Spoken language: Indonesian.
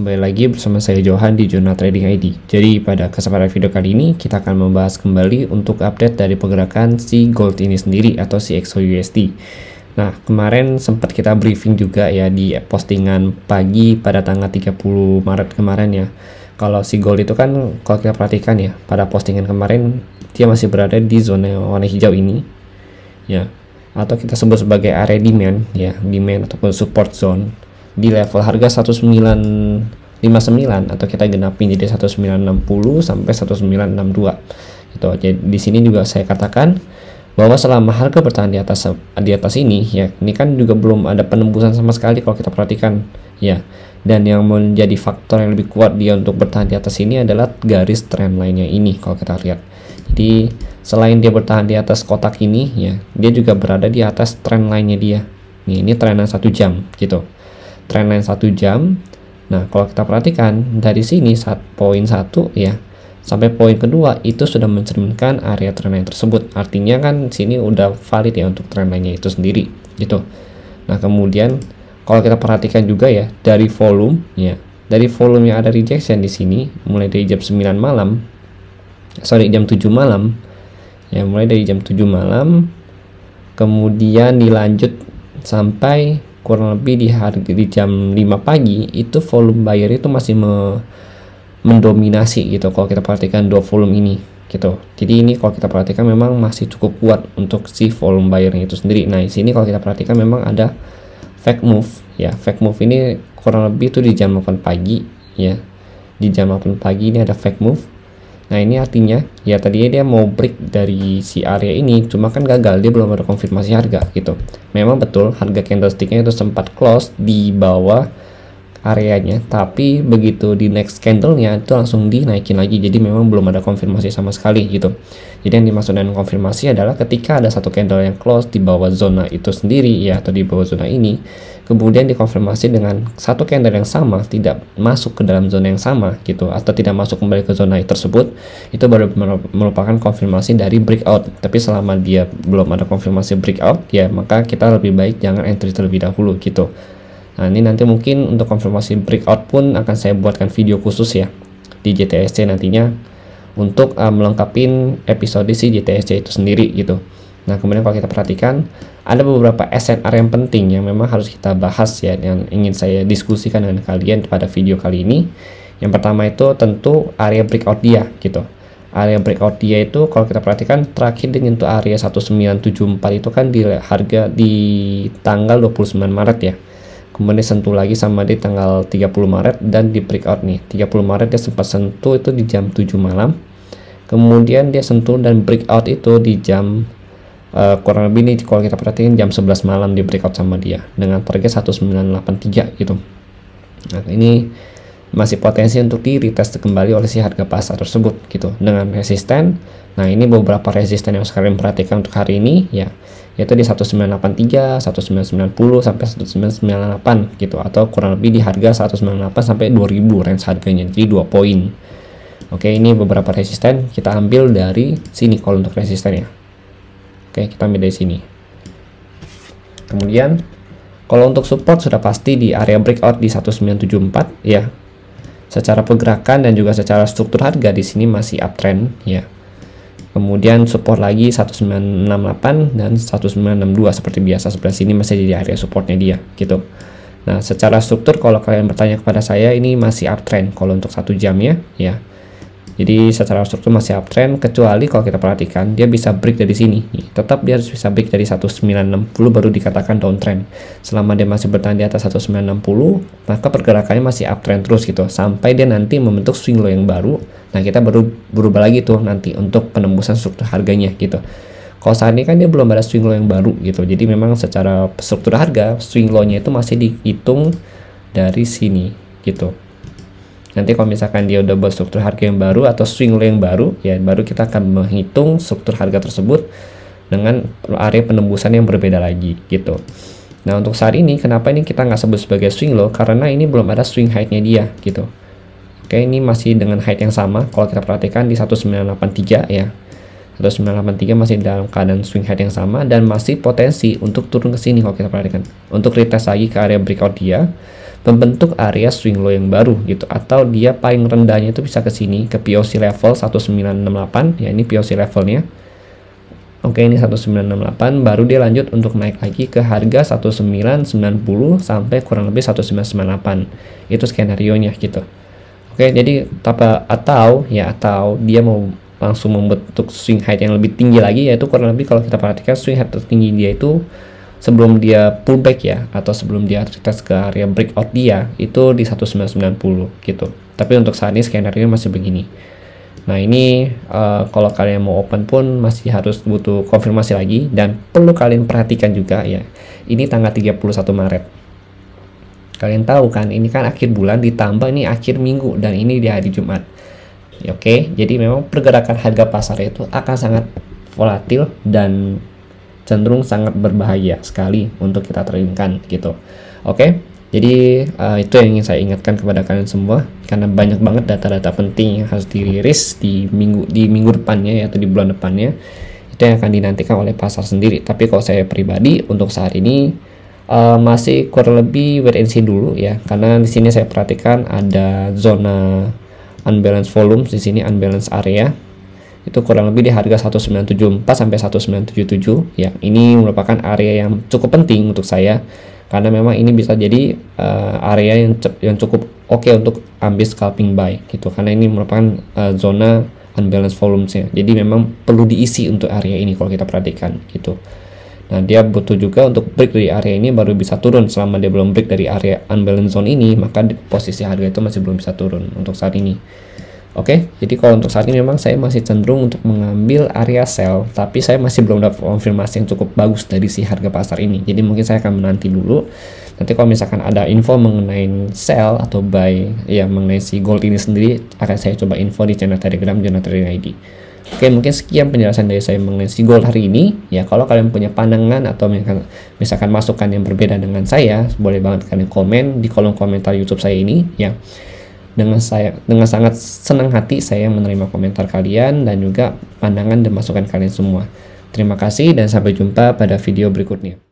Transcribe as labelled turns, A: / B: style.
A: Kembali lagi bersama saya Johan di Jurnal Trading ID. Jadi pada kesempatan video kali ini kita akan membahas kembali untuk update dari pergerakan si gold ini sendiri atau si XOUSD. Nah, kemarin sempat kita briefing juga ya di postingan pagi pada tanggal 30 Maret kemarin ya. Kalau si gold itu kan kalau kita perhatikan ya, pada postingan kemarin dia masih berada di zona warna hijau ini ya, atau kita sebut sebagai area demand ya, demand ataupun support zone di level harga 1959 atau kita genapin jadi 1960 sampai 1962 gitu. Jadi di sini juga saya katakan bahwa selama harga bertahan di atas ini ya, ini kan juga belum ada penembusan sama sekali kalau kita perhatikan ya. Dan yang menjadi faktor yang lebih kuat dia untuk bertahan di atas ini adalah garis trend lainnya ini kalau kita lihat. Jadi selain dia bertahan di atas kotak ini ya, dia juga berada di atas trend lainnya dia. Ini trendnya 1 jam gitu. Trendline 1 jam. Nah, kalau kita perhatikan dari sini poin 1 ya sampai poin kedua itu sudah mencerminkan area trendline tersebut. Artinya kan sini udah valid ya untuk trendline-nya itu sendiri gitu. Nah, kemudian kalau kita perhatikan juga ya dari volume ya, dari volume yang ada rejection di sini mulai dari jam 9 malam. Jam 7 malam. Ya, mulai dari jam 7 malam kemudian dilanjut sampai kurang lebih di jam 5 pagi itu volume buyer itu masih mendominasi gitu kalau kita perhatikan dua volume ini gitu. Jadi ini kalau kita perhatikan memang masih cukup kuat untuk si volume buyernya itu sendiri. Nah, di sini kalau kita perhatikan memang ada fake move ya. Fake move ini kurang lebih itu di jam 8 pagi ya. Di jam 8 pagi ini ada fake move. Nah, ini artinya ya tadinya dia mau break dari si area ini, cuma kan gagal, dia belum ada konfirmasi harga gitu. Memang betul harga candlesticknya itu sempat close di bawah areanya, tapi begitu di next candlenya itu langsung dinaikin lagi. Jadi memang belum ada konfirmasi sama sekali gitu. Jadi yang dimaksud dengan konfirmasi adalah ketika ada satu candle yang close di bawah zona itu sendiri ya, atau di bawah zona ini, kemudian dikonfirmasi dengan satu candle yang sama tidak masuk ke dalam zona yang sama gitu, atau tidak masuk kembali ke zona tersebut, itu baru merupakan konfirmasi dari breakout. Tapi selama dia belum ada konfirmasi breakout ya, maka kita lebih baik jangan entry terlebih dahulu gitu. Nah, ini nanti mungkin untuk konfirmasi breakout pun akan saya buatkan video khusus ya di JTSC nantinya untuk melengkapi episode si JTSC itu sendiri gitu. Nah, kemudian kalau kita perhatikan ada beberapa SNR yang penting yang memang harus kita bahas ya, yang ingin saya diskusikan dengan kalian pada video kali ini. Yang pertama itu tentu area breakout dia gitu. Area breakout dia itu kalau kita perhatikan terakhir dengan untuk area 1974 itu kan di harga di tanggal 29 Maret ya. Kemudian disentuh lagi sama di tanggal 30 Maret dan di breakout nih 30 Maret dia sempat sentuh itu di jam 7 malam. Kemudian dia sentuh dan breakout itu di jam kurang lebih nih kalau kita perhatiin jam 11 malam di breakout sama dia dengan target 1983 gitu. Nah, ini masih potensi untuk di retest kembali oleh si harga pasar tersebut gitu dengan resisten. Nah, ini beberapa resisten yang kalian perhatikan untuk hari ini ya, yaitu di 1983, 1990 sampai 1998 gitu, atau kurang lebih di harga 198 sampai 2000 range harganya, jadi 2 poin. Oke, ini beberapa resisten kita ambil dari sini kalau untuk resistennya. Oke, kita ambil dari sini. Kemudian kalau untuk support sudah pasti di area breakout di 1974 ya. Secara pergerakan dan juga secara struktur harga di sini masih uptrend ya. Kemudian support lagi 1968 dan 1962 seperti biasa, sebelah sini masih jadi area supportnya dia gitu. Nah, secara struktur kalau kalian bertanya kepada saya ini masih uptrend kalau untuk 1 jamnya ya. Jadi secara struktur masih uptrend, kecuali kalau kita perhatikan dia bisa break dari sini. Tetap dia harus bisa break dari 1960 baru dikatakan downtrend. Selama dia masih bertahan di atas 1960, maka pergerakannya masih uptrend terus gitu sampai dia nanti membentuk swing low yang baru. Nah, kita baru berubah lagi tuh nanti untuk penembusan struktur harganya gitu. Kalau saat ini kan dia belum ada swing low yang baru gitu. Jadi memang secara struktur harga swing low-nya itu masih dihitung dari sini gitu. Nanti kalau misalkan dia udah buat struktur harga yang baru atau swing low yang baru ya, baru kita akan menghitung struktur harga tersebut dengan area penembusan yang berbeda lagi gitu. Nah, untuk saat ini kenapa ini kita nggak sebut sebagai swing low, karena ini belum ada swing height-nya dia gitu. Oke, ini masih dengan height yang sama kalau kita perhatikan di 1983 ya. 1983 masih dalam keadaan swing height yang sama dan masih potensi untuk turun ke sini kalau kita perhatikan. Untuk retest lagi ke area breakout dia, membentuk area swing low yang baru gitu, atau dia paling rendahnya itu bisa ke sini ke POC level 1968 ya, ini POC levelnya. Oke, ini 1968, baru dia lanjut untuk naik lagi ke harga 1990 sampai kurang lebih 1998. Itu skenario nya gitu. Oke, jadi atau dia mau langsung membentuk swing height yang lebih tinggi lagi, yaitu kurang lebih kalau kita perhatikan swing height tertinggi dia itu sebelum dia pullback ya, atau sebelum dia retest ke area breakout dia itu di 1990 gitu. Tapi untuk saat ini skenario masih begini. Nah ini kalau kalian mau open pun masih harus butuh konfirmasi lagi, dan perlu kalian perhatikan juga ya, ini tanggal 31 Maret. Kalian tahu kan, ini kan akhir bulan ditambah ini akhir minggu, dan ini di hari Jumat. Oke, jadi memang pergerakan harga pasar itu akan sangat volatil dan cenderung sangat berbahaya sekali untuk kita tradingkan gitu. Oke, jadi itu yang ingin saya ingatkan kepada kalian semua, karena banyak banget data-data penting yang harus dirilis di minggu depannya ya, atau di bulan depannya, itu yang akan dinantikan oleh pasar sendiri. Tapi kalau saya pribadi untuk saat ini masih kurang lebih wait and see dulu ya, karena di sini saya perhatikan ada zona unbalanced volume, di sini unbalanced area itu kurang lebih di harga 1974 sampai 1977 ya. Ini merupakan area yang cukup penting untuk saya, karena memang ini bisa jadi area yang cukup oke untuk ambil scalping buy gitu, karena ini merupakan zona unbalanced volume-nya. Jadi memang perlu diisi untuk area ini kalau kita perhatikan gitu. Nah, dia butuh juga untuk break dari area ini baru bisa turun. Selama dia belum break dari area unbalanced zone ini, maka posisi harga itu masih belum bisa turun untuk saat ini. Oke, jadi kalau untuk saat ini memang saya masih cenderung untuk mengambil area sell, tapi saya masih belum dapat konfirmasi yang cukup bagus dari si harga pasar ini. Jadi mungkin saya akan menanti dulu. Nanti kalau misalkan ada info mengenai sell atau buy ya mengenai si gold ini sendiri, akan saya coba info di channel Telegram Jonah Trading ID. Oke, mungkin sekian penjelasan dari saya mengenai si gold hari ini. Ya, kalau kalian punya pandangan atau misalkan masukan yang berbeda dengan saya, boleh banget kalian komen di kolom komentar YouTube saya ini ya. Dengan sangat senang hati saya menerima komentar kalian dan juga pandangan dan masukan kalian semua. Terima kasih dan sampai jumpa pada video berikutnya.